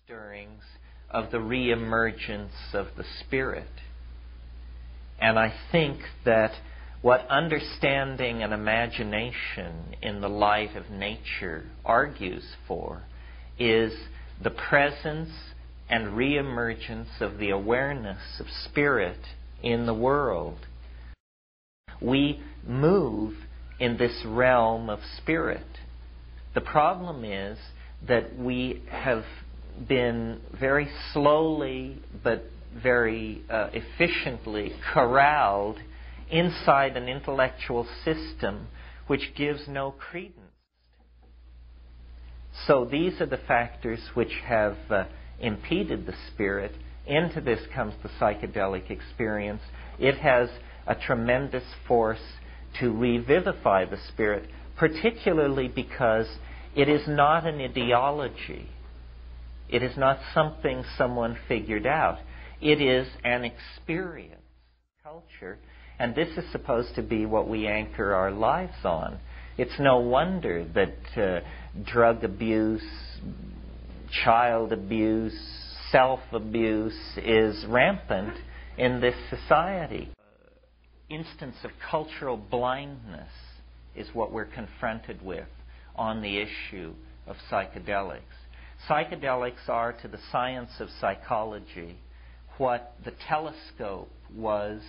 stirrings of the reemergence of the Spirit. And I think that what understanding and imagination in the light of nature argues for is the presence and reemergence of the awareness of Spirit in the world. We move in this realm of Spirit. The problem is that we have been very slowly but very efficiently corralled inside an intellectual system which gives no credence. So these are the factors which have impeded the Spirit. Into this comes the psychedelic experience. It has a tremendous force to revivify the Spirit, particularly because it is not an ideology. It is not something someone figured out. It is an experience, culture, and this is supposed to be what we anchor our lives on. It's no wonder that drug abuse, child abuse, self-abuse is rampant in this society. Instance of cultural blindness is what we're confronted with on the issue of psychedelics. Psychedelics are, to the science of psychology, what the telescope was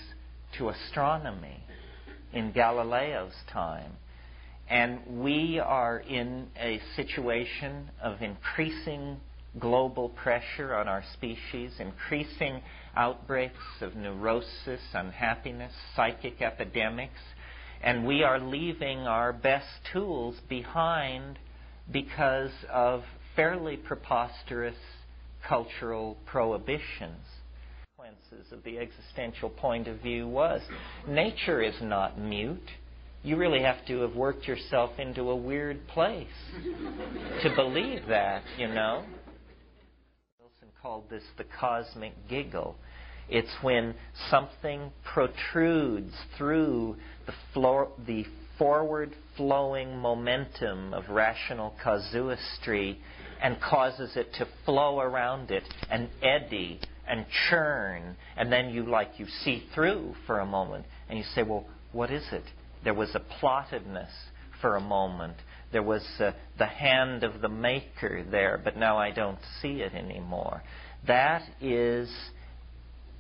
to astronomy in Galileo's time. And we are in a situation of increasing global pressure on our species, increasing outbreaks of neurosis, unhappiness, psychic epidemics, and we are leaving our best tools behind because of fairly preposterous cultural prohibitions. Of the existential point of view was nature is not mute. You really have to have worked yourself into a weird place to believe that, you know. Wilson called this the cosmic giggle. It's when something protrudes through the forward-flowing momentum of rational casuistry and causes it to flow around it and eddy and churn, and then you see through for a moment, and you say, well, what is it? There was a plottedness for a moment. There was the hand of the maker there, but now I don't see it anymore. That is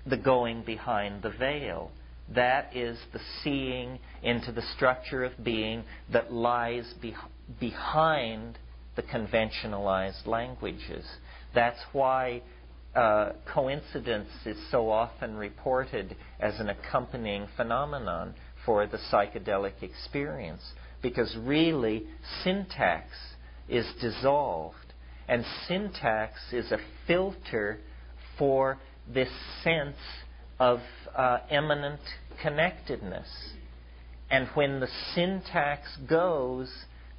the going behind the veil. That is the seeing into the structure of being that lies behind the conventionalized languages. That's why coincidence is so often reported as an accompanying phenomenon for the psychedelic experience, because really syntax is dissolved, and syntax is a filter for this sense of immanent connectedness. And when the syntax goes,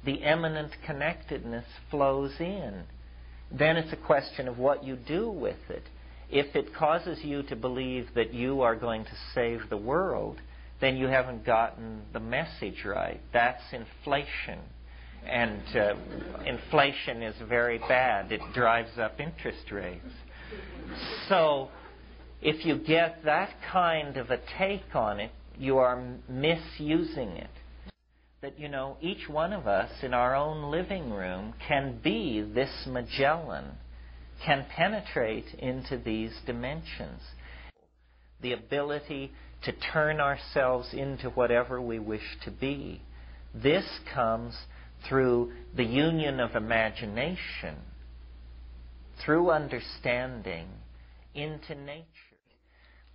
the immanent connectedness flows in. Then it's a question of what you do with it. If it causes you to believe that you are going to save the world, then you haven't gotten the message right. That's inflation. And inflation is very bad. It drives up interest rates. So if you get that kind of a take on it, you are misusing it. That, each one of us in our own living room can be this Magellan, can penetrate into these dimensions. The ability to turn ourselves into whatever we wish to be. This comes through the union of imagination, through understanding, into nature.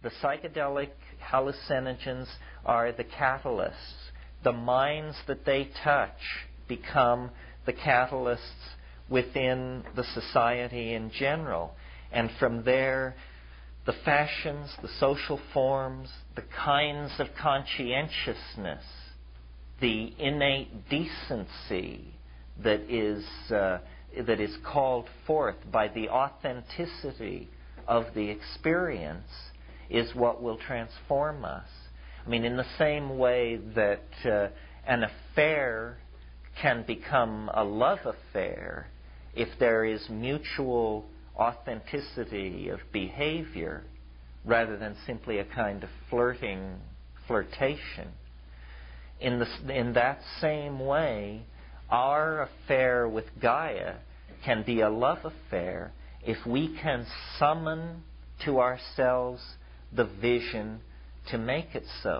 The psychedelic hallucinogens are the catalysts. The minds that they touch become the catalysts within the society in general. And from there, the fashions, the social forms, the kinds of conscientiousness, the innate decency that is called forth by the authenticity of the experience is what will transform us. I mean, in the same way that an affair can become a love affair if there is mutual authenticity of behavior rather than simply a kind of flirtation. In that same way, our affair with Gaia can be a love affair if we can summon to ourselves the vision to make it so.